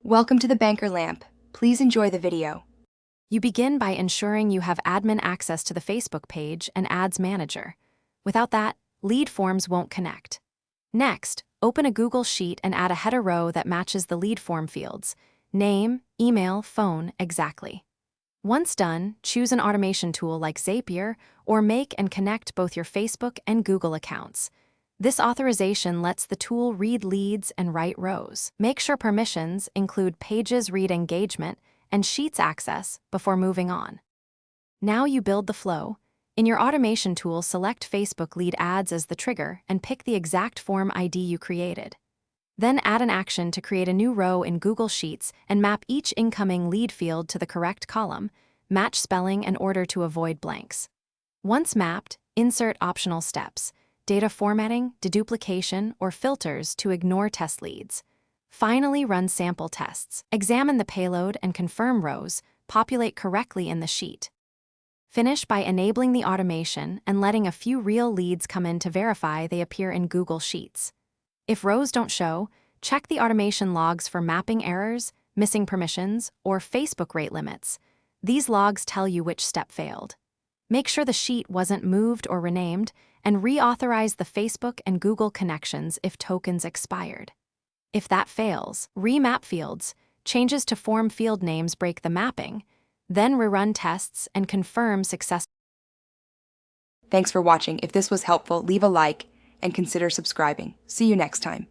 Welcome to the Banker Lamp. Please enjoy the video. You begin by ensuring you have admin access to the Facebook page and Ads Manager. Without that, lead forms won't connect. Next, open a Google Sheet and add a header row that matches the lead form fields: name, email, phone, exactly. Once done, choose an automation tool like Zapier or make and connect both your Facebook and Google accounts. This authorization lets the tool read leads and write rows. Make sure permissions include Pages Read Engagement and Sheets access before moving on. Now you build the flow. In your automation tool, select Facebook lead ads as the trigger and pick the exact form ID you created. Then add an action to create a new row in Google Sheets and map each incoming lead field to the correct column. Match spelling and order to avoid blanks. Once mapped, insert optional steps: data formatting, deduplication, or filters to ignore test leads. Finally, run sample tests. Examine the payload and confirm rows populate correctly in the sheet. Finish by enabling the automation and letting a few real leads come in to verify they appear in Google Sheets. If rows don't show, check the automation logs for mapping errors, missing permissions, or Facebook rate limits. These logs tell you which step failed. Make sure the sheet wasn't moved or renamed, and reauthorize the Facebook and Google connections if tokens expired. If that fails, remap fields. Changes to form field names break the mapping. Then rerun tests and confirm success. Thanks for watching. If this was helpful, leave a like and consider subscribing. See you next time.